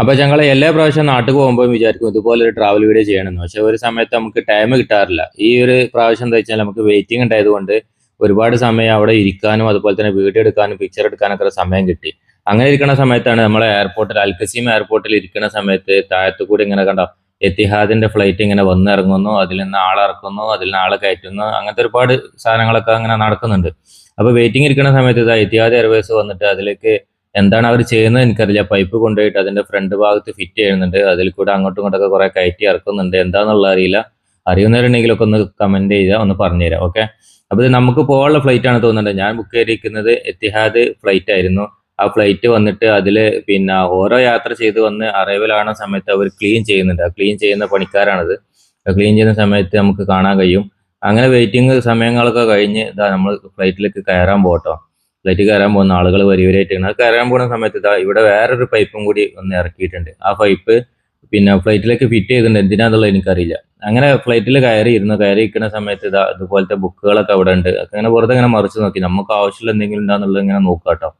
അപ്പൊ ഞങ്ങൾ എല്ലാ പ്രാവശ്യം നാട്ടിൽ പോകുമ്പോൾ വിചാരിക്കും ഇതുപോലെ ഒരു ട്രാവൽ വീഡിയോ ചെയ്യണമെന്ന്. പക്ഷെ ഒരു സമയത്ത് നമുക്ക് ടൈം കിട്ടാറില്ല. ഈ ഒരു പ്രാവശ്യം എന്താ വെച്ചാൽ നമുക്ക് വെയിറ്റിംഗ് ഉണ്ടായതുകൊണ്ട് ഒരുപാട് സമയം അവിടെ ഇരിക്കാനും അതുപോലെ തന്നെ വീഡിയോ എടുക്കാനും പിക്ചർ എടുക്കാനൊക്കെ സമയം കിട്ടി. അങ്ങനെ ഇരിക്കുന്ന സമയത്താണ് നമ്മളെ എയർപോർട്ടിൽ അൽക്കസീം എയർപോർട്ടിൽ ഇരിക്കുന്ന സമയത്ത് താഴത്തു കൂടി ഇങ്ങനെ കണ്ടോ എത്തിഹാദിന്റെ ഫ്ലൈറ്റ് ഇങ്ങനെ വന്നിറങ്ങുന്നു, അതിൽ നിന്ന് ആളെ ഇറക്കുന്നു, അതിൽ നിന്ന് ആളെ കയറ്റുന്നു, അങ്ങനത്തെ ഒരുപാട് സാധനങ്ങളൊക്കെ അങ്ങനെ നടക്കുന്നുണ്ട്. അപ്പൊ വെയിറ്റിംഗ് ഇരിക്കുന്ന സമയത്ത് ഇതാ എത്തിഹാദ് എയർവേസ് വന്നിട്ട് അതിലേക്ക് എന്താണ് അവർ ചെയ്യുന്നത് എനിക്കറിയില്ല. പൈപ്പ് കൊണ്ടുപോയിട്ട് അതിന്റെ ഫ്രണ്ട് ഭാഗത്ത് ഫിറ്റ് ചെയ്യുന്നുണ്ട്. അതിൽ കൂടെ അങ്ങോട്ടും ഇങ്ങോട്ടൊക്കെ കുറെ കയറ്റി ഇറക്കുന്നുണ്ട്. എന്താണെന്നുള്ള അറിയില്ല. അറിയുന്നവരുണ്ടെങ്കിലൊക്കെ ഒന്ന് കമന്റ് ചെയ്യുക, ഒന്ന് പറഞ്ഞുതരാം. ഓക്കെ. അപ്പൊ ഇത് നമുക്ക് പോകാനുള്ള ഫ്ലൈറ്റ് ആണ് തോന്നുന്നുണ്ട്. ഞാൻ ബുക്ക് ചെയ്തിരിക്കുന്നത് എത്തിഹാദ് ഫ്ലൈറ്റ് ആയിരുന്നു. ആ ഫ്ലൈറ്റ് വന്നിട്ട് അതിൽ പിന്നെ ഓരോ യാത്ര ചെയ്ത് വന്ന് അറൈവലാണ സമയത്ത് അവർ ക്ലീൻ ചെയ്യുന്നുണ്ട്. ആ ക്ലീൻ ചെയ്യുന്ന പണിക്കാരാണത്. ക്ലീൻ ചെയ്യുന്ന സമയത്ത് നമുക്ക് കാണാൻ കഴിയും. അങ്ങനെ വെയിറ്റിംഗ് സമയങ്ങളൊക്കെ കഴിഞ്ഞ് ഇതാ നമ്മൾ ഫ്ലൈറ്റിലേക്ക് കയറാൻ പോകട്ടോ. ഫ്ലൈറ്റ് കയറാൻ പോകുന്ന ആളുകൾ വരിവരായിട്ടാണ്. അത് കയറാൻ പോകുന്ന സമയത്ത് ഇതാ ഇവിടെ വേറൊരു പൈപ്പും കൂടി ഒന്ന് ഇറക്കിയിട്ടുണ്ട്. ആ പൈപ്പ് പിന്നെ ഫ്ലൈറ്റിലേക്ക് ഫിറ്റ് ചെയ്തിട്ടുണ്ട്. എന്തിനാന്നുള്ളത് എനിക്കറിയില്ല. അങ്ങനെ ഫ്ലൈറ്റിൽ കയറി ഇരിക്കുന്ന സമയത്ത് ഇതാ ഇതുപോലത്തെ ബുക്കുകളൊക്കെ അവിടെ ഉണ്ട്. അങ്ങനെ വെറുതെ ഇങ്ങനെ മറിച്ച് നോക്കി നമുക്ക് ആവശ്യമുള്ള എന്തെങ്കിലും ഉണ്ടാന്നുള്ളത് ഇങ്ങനെ നോക്കാം കേട്ടോ.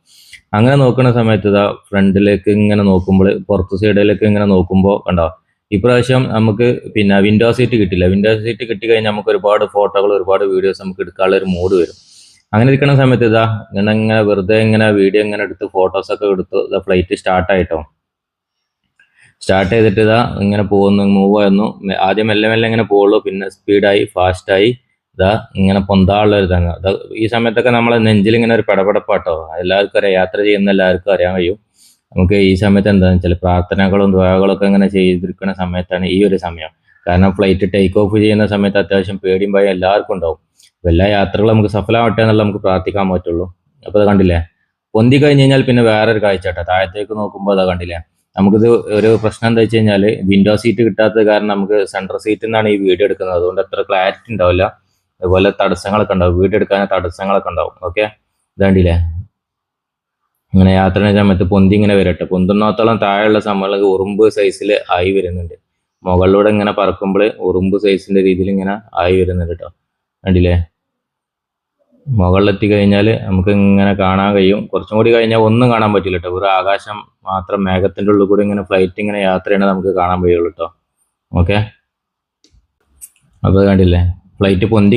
അങ്ങനെ നോക്കുന്ന സമയത്ത് ഇതാ ഫ്രണ്ടിലേക്ക് ഇങ്ങനെ നോക്കുമ്പോൾ പുറത്ത് സൈഡിലേക്ക് ഇങ്ങനെ നോക്കുമ്പോൾ കണ്ടോ ഇപ്രാവശ്യം നമുക്ക് പിന്നെ വിൻഡോ സീറ്റ് കിട്ടില്ല. വിൻഡോ സീറ്റ് കിട്ടിക്കഴിഞ്ഞാൽ നമുക്ക് ഒരുപാട് ഫോട്ടോകൾ ഒരുപാട് വീഡിയോസ് നമുക്ക് എടുക്കാനുള്ള ഒരു മൂഡ് വരും. അങ്ങനെ ഇരിക്കുന്ന സമയത്ത് ഇതാ ഇങ്ങനെ വെറുതെ ഇങ്ങനെ വീഡിയോ ഇങ്ങനെ എടുത്ത് ഫോട്ടോസ് ഒക്കെ എടുത്ത് ഇതാ ഫ്ലൈറ്റ് സ്റ്റാർട്ട് ആയിട്ടോ. സ്റ്റാർട്ട് ചെയ്തിട്ട് ഇതാ ഇങ്ങനെ പോകുന്നു, മൂവ് ആയിരുന്നു. ആദ്യം മെല്ലെ മെല്ലെ ഇങ്ങനെ പോകുള്ളൂ, പിന്നെ സ്പീഡായി ഫാസ്റ്റായി ഇതാ ഇങ്ങനെ പൊന്താനുള്ള ഒരു ഇതാണ്. ഈ സമയത്തൊക്കെ നമ്മളെ നെഞ്ചിൽ ഇങ്ങനെ ഒരു പടപടപ്പാട്ടോ. എല്ലാവർക്കും അറിയാം, യാത്ര ചെയ്യുന്ന എല്ലാവർക്കും അറിയാൻ കഴിയും. നമുക്ക് ഈ സമയത്ത് എന്താണെന്ന് വെച്ചാൽ പ്രാർത്ഥനകളും ദ്വാകളൊക്കെ ഇങ്ങനെ ചെയ്തിരിക്കുന്ന സമയത്താണ് ഈ ഒരു സമയം. കാരണം ഫ്ലൈറ്റ് ടേക്ക് ഓഫ് ചെയ്യുന്ന സമയത്ത് അത്യാവശ്യം പേടിയും ഭയം എല്ലാവർക്കും ഉണ്ടാവും. അപ്പോൾ എല്ലാ യാത്രകളും നമുക്ക് സഫലമാവട്ടെ എന്നുള്ള നമുക്ക് പ്രാർത്ഥിക്കാൻ പറ്റുള്ളൂ. അപ്പോൾ അത് കണ്ടില്ലേ, പൊന്തി കഴിഞ്ഞ് കഴിഞ്ഞാൽ പിന്നെ വേറൊരു കാഴ്ച കേട്ടോ. താഴത്തേക്ക് നോക്കുമ്പോൾ അതാ കണ്ടില്ലേ. നമുക്കിത് ഒരു പ്രശ്നം എന്താ വെച്ച് കഴിഞ്ഞാൽ വിൻഡോ സീറ്റ് കിട്ടാത്തത് കാരണം നമുക്ക് സെൻട്രൽ സീറ്റിൽ നിന്നാണ് ഈ വീഡിയോ എടുക്കുന്നത്. അതുകൊണ്ട് അത്ര ക്ലാരിറ്റി ഉണ്ടാവില്ല. അതുപോലെ തടസ്സങ്ങളൊക്കെ ഉണ്ടാവും, വീഡിയോ എടുക്കാൻ തടസ്സങ്ങളൊക്കെ ഉണ്ടാവും. ഓക്കെ, ഇതാണ്ടില്ലേ ഇങ്ങനെ യാത്ര സമയത്ത് പൊന്തി ഇങ്ങനെ വരട്ടെ. പൊന്തുന്നോത്തോളം താഴെയുള്ള സമയങ്ങളിൽ ഉറുമ്പ് സൈസിൽ ആയി വരുന്നുണ്ട്. മുകളിലൂടെ ഇങ്ങനെ പറക്കുമ്പോൾ ഉറുമ്പ് സൈസിന്റെ രീതിയിൽ ഇങ്ങനെ ആയി വരുന്നുണ്ട് കേട്ടോ. കണ്ടില്ലേ, മുകളിലെത്തി കഴിഞ്ഞാൽ നമുക്ക് ഇങ്ങനെ കാണാൻ കഴിയും. കുറച്ചും കൂടി കഴിഞ്ഞാൽ ഒന്നും കാണാൻ പറ്റില്ല കേട്ടോ. ഒരു ആകാശം മാത്രം, മേഘത്തിന്റെ ഉള്ളിൽ കൂടി ഇങ്ങനെ ഫ്ലൈറ്റ് ഇങ്ങനെ യാത്ര ചെയ്യണത് നമുക്ക് കാണാൻ കഴിയുള്ളൂ കേട്ടോ. ഓക്കെ, അപ്പോൾ കണ്ടില്ലേ ഫ്ലൈറ്റ് പൊന്തി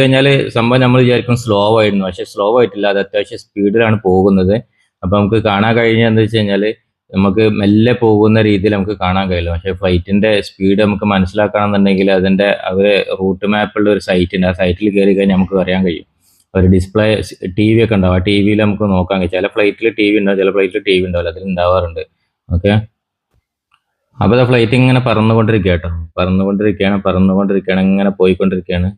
കഴിഞ്ഞാൽ സംഭവം നമ്മൾ വിചാരിക്കും സ്ലോ ആയിരുന്നു. പക്ഷെ സ്ലോ ആയിട്ടില്ല, അത് അത്യാവശ്യം സ്പീഡിലാണ് പോകുന്നത്. അപ്പൊ നമുക്ക് കാണാൻ കഴിഞ്ഞ എന്താ വെച്ച് കഴിഞ്ഞാൽ നമുക്ക് മെല്ലെ പോകുന്ന രീതിയിൽ നമുക്ക് കാണാൻ കഴിയില്ല. പക്ഷെ ഫ്ലൈറ്റിന്റെ സ്പീഡ് നമുക്ക് മനസ്സിലാക്കണമെന്നുണ്ടെങ്കിൽ അതിന്റെ അവര് റൂട്ട് മാപ്പുള്ള ഒരു സൈറ്റ് ഉണ്ട്. ആ സൈറ്റിൽ കയറി കഴിഞ്ഞാൽ നമുക്ക് അറിയാൻ കഴിയും. ഒരു ഡിസ്പ്ലേ ടി വി ഒക്കെ ഉണ്ടാവും. ആ ടി വിയിൽ നമുക്ക് നോക്കാൻ കഴിയും. ചില ഫ്ലൈറ്റിൽ ടി വി ഉണ്ടാവും, ചില ഫ്ലൈറ്റിൽ ടി വി ഉണ്ടാവില്ല. അതിൽ ഉണ്ടാവാറുണ്ട്. ഓക്കെ, അപ്പോൾ ഫ്ലൈറ്റ് ഇങ്ങനെ പറന്നുകൊണ്ടിരിക്കുക കേട്ടോ. പറന്നുകൊണ്ടിരിക്കുകയാണ്, ഇങ്ങനെ പോയിക്കൊണ്ടിരിക്കുകയാണ്.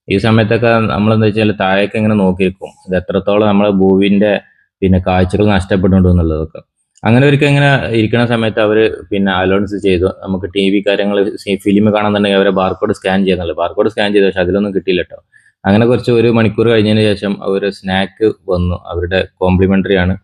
ഈ സമയത്തൊക്കെ നമ്മൾ എന്താ വെച്ചാൽ താഴേക്ക് ഇങ്ങനെ നോക്കിയിരിക്കും, ഇത് എത്രത്തോളം നമ്മളെ ഭൂവിന്റെ പിന്നെ കാഴ്ചകൾ നഷ്ടപ്പെടുന്നുണ്ടോ എന്നുള്ളതൊക്കെ. അങ്ങനെ ഒരിക്കൽ ഇങ്ങനെ ഇരിക്കുന്ന സമയത്ത് അവർ പിന്നെ അലോൺസ് ചെയ്തു നമുക്ക് ടി വി കാര്യങ്ങൾ ഫിലിം കാണാന്നുണ്ടെങ്കിൽ അവരെ ബാർകോഡ് സ്കാൻ ചെയ്യുന്നുള്ളൂ. ബാർകോഡ് സ്കാൻ ചെയ്തു, പക്ഷെ അതിലൊന്നും കിട്ടിയില്ല കേട്ടോ. അങ്ങനെ കുറച്ച് ഒരു മണിക്കൂർ കഴിഞ്ഞതിന് ശേഷം അവർ സ്നാക്ക് വന്നു, അവരുടെ കോംപ്ലിമെന്ററി ആണ്.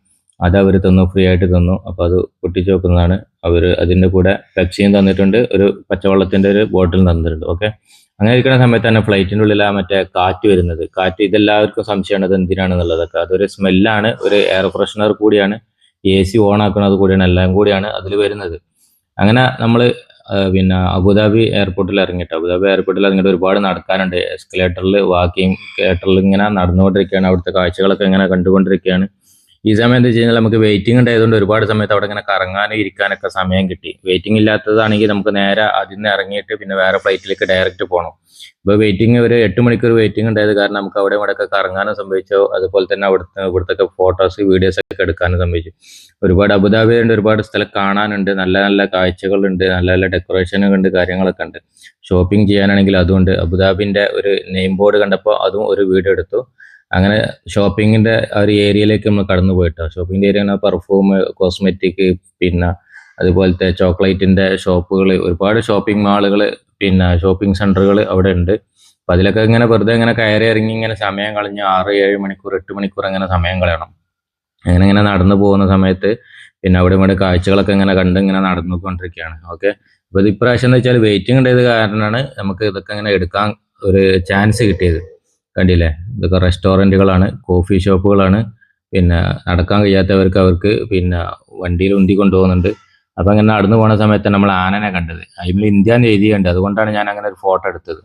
അത് അവർ തന്നു, ഫ്രീ ആയിട്ട് തന്നു. അപ്പോൾ അത് പൊട്ടിച്ച് വെക്കുന്നതാണ്. അവർ അതിൻ്റെ കൂടെ പെപ്സിയും തന്നിട്ടുണ്ട്, ഒരു പച്ചവെള്ളത്തിൻ്റെ ഒരു ബോട്ടിൽ തന്നിട്ടുണ്ട്. ഓക്കെ, അങ്ങനെ ഇരിക്കുന്ന സമയത്ത് തന്നെ ഫ്ലൈറ്റിൻ്റെ ഉള്ളിൽ ആ മറ്റേ കാറ്റ് വരുന്നത്, കാറ്റ് ഇതെല്ലാവർക്കും സംശയമാണ് അത് എന്തിനാണെന്നുള്ളതൊക്കെ. അതൊരു സ്മെല്ലാണ്, ഒരു എയർ ഫ്രഷ്നർ കൂടിയാണ്, AC ഓൺ ആക്കുന്നത് കൂടിയാണ്, എല്ലാം കൂടിയാണ് അതിൽ വരുന്നത്. അങ്ങനെ നമ്മൾ പിന്നെ അബുദാബി എയർപോർട്ടിൽ ഇറങ്ങിയിട്ട് ഒരുപാട് നടക്കാനുണ്ട്. എസ്കലേറ്ററിൽ വാക്കിംഗ് തിയേറ്ററിൽ ഇങ്ങനെ നടന്നുകൊണ്ടിരിക്കുകയാണ്. അവിടുത്തെ കാഴ്ചകളൊക്കെ ഇങ്ങനെ കണ്ടുകൊണ്ടിരിക്കുകയാണ്. ഈ സമയം എന്താ വെച്ച് കഴിഞ്ഞാൽ നമുക്ക് വെയിറ്റിംഗ് ഉണ്ടായതുകൊണ്ട് ഒരുപാട് സമയത്ത് അവിടെ ഇങ്ങനെ കറങ്ങാനും ഇരിക്കാനൊക്കെ സമയം കിട്ടി. വെയിറ്റിംഗ് ഇല്ലാത്തതാണെങ്കിൽ നമുക്ക് നേരെ അതിൽ നിന്ന് ഇറങ്ങിയിട്ട് പിന്നെ വേറെ ഫ്ലൈറ്റിലേക്ക് ഡയറക്റ്റ് പോകണം. ഇപ്പോൾ വെയിറ്റിംഗ് ഒരു 8 മണിക്കൂർ വെയിറ്റിംഗ് ഉണ്ടായത് കാരണം നമുക്ക് അവിടെ ഇവിടെയൊക്കെ കറങ്ങാനും സംഭവിച്ചു. അതുപോലെ തന്നെ ഇവിടുത്തെ ഫോട്ടോസ് വീഡിയോസ് ഒക്കെ എടുക്കാനും സംഭവിച്ചു. ഒരുപാട് അബുദാബിയിലുണ്ട്, ഒരുപാട് സ്ഥലം കാണാനുണ്ട്, നല്ല നല്ല കാഴ്ചകളുണ്ട്, നല്ല നല്ല ഡെക്കറേഷനുകൾ ഉണ്ട്, കാര്യങ്ങളൊക്കെ ഉണ്ട്. ഷോപ്പിംഗ് ചെയ്യാനാണെങ്കിൽ അതുകൊണ്ട് അബുദാബിന്റെ ഒരു നെയിം ബോർഡ് കണ്ടപ്പോൾ അതും ഒരു വീഡിയോ എടുത്തു. അങ്ങനെ ഷോപ്പിങ്ങിന്റെ ആ ഒരു ഏരിയയിലേക്ക് നമ്മൾ കടന്നു പോയിട്ടോ. ഷോപ്പിംഗ് ഏരിയ പെർഫ്യൂം, കോസ്മെറ്റിക്, പിന്നെ അതുപോലത്തെ ചോക്ലേറ്റിന്റെ ഷോപ്പുകൾ, ഒരുപാട് ഷോപ്പിംഗ് മാളുകൾ, പിന്നെ ഷോപ്പിംഗ് സെന്ററുകൾ അവിടെ ഉണ്ട്. അപ്പൊ അതിലൊക്കെ ഇങ്ങനെ വെറുതെ ഇങ്ങനെ കയറി ഇറങ്ങി ഇങ്ങനെ സമയം കളഞ്ഞ് 6-7 മണിക്കൂർ 8 മണിക്കൂർ അങ്ങനെ സമയം കളയണം. അങ്ങനെ ഇങ്ങനെ നടന്നു പോകുന്ന സമയത്ത് പിന്നെ അവിടെ ഇവിടെ കാഴ്ചകളൊക്കെ ഇങ്ങനെ കണ്ട് ഇങ്ങനെ നടന്നുകൊണ്ടിരിക്കുകയാണ്. ഓക്കെ, അപ്പൊ ഇത് ഇപ്രാവശ്യം എന്ന് വെച്ചാൽ വെയിറ്റിംഗ് ഉണ്ടായത് കാരണമാണ് നമുക്ക് ഇതൊക്കെ ഇങ്ങനെ എടുക്കാൻ ഒരു ചാൻസ് കിട്ടിയത്. കണ്ടില്ലേ, ഇതൊക്കെ റെസ്റ്റോറൻറ്റുകളാണ്, കോഫി ഷോപ്പുകളാണ്. പിന്നെ നടക്കാൻ കഴിയാത്തവർക്ക് അവർക്ക് പിന്നെ വണ്ടിയിൽ ഉന്തി കൊണ്ടുപോകുന്നുണ്ട്. അപ്പോൾ അങ്ങനെ നടന്നു പോകുന്ന സമയത്ത് നമ്മൾ ആനനെ കണ്ടത്. അതിൽ ഇന്ത്യ എന്ന് എഴുതി കണ്ടത്. അതുകൊണ്ടാണ് ഞാൻ അങ്ങനെ ഒരു ഫോട്ടോ എടുത്തത്.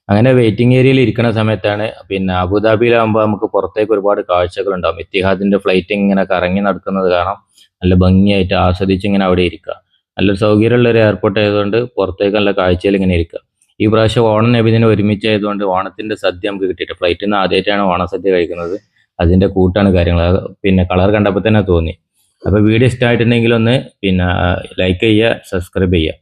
അങ്ങനെ വെയിറ്റിംഗ് ഏരിയയിൽ ഇരിക്കുന്ന സമയത്താണ് പിന്നെ അബുദാബിയിലാകുമ്പോൾ നമുക്ക് പുറത്തേക്ക് ഒരുപാട് കാഴ്ചകളുണ്ടാവും. ഇത്തിഹാദിൻ്റെ ഫ്ലൈറ്റ് ഇങ്ങനെ കറങ്ങി നടക്കുന്നത് കാണാം. നല്ല ഭംഗിയായിട്ട് ആസ്വദിച്ച് ഇങ്ങനെ അവിടെ ഇരിക്കുക. നല്ലൊരു സൗകര്യമുള്ള ഒരു എയർപോർട്ട് ആയതുകൊണ്ട് പുറത്തേക്ക് നല്ല കാഴ്ചയിൽ ഇങ്ങനെ ഇരിക്കുക. ഈ പ്രാവശ്യം ഓണം നബിദിനം ഒരുമിച്ചായതുകൊണ്ട് ഓണത്തിൻ്റെ സദ്യ നമുക്ക് കിട്ടിയിട്ട് ഫ്ലൈറ്റിൽ നിന്ന് ആദ്യമായിട്ടാണ് ഓണസദ്യ കഴിക്കുന്നത്. അതിൻ്റെ കൂട്ടാണ് കാര്യങ്ങൾ. അത് പിന്നെ കളർ കണ്ടപ്പോൾ തന്നെ തോന്നി. അപ്പോൾ വീഡിയോ ഇഷ്ടമായിട്ടുണ്ടെങ്കിൽ ഒന്ന് പിന്നെ ലൈക്ക് ചെയ്യുക, സബ്സ്ക്രൈബ് ചെയ്യുക.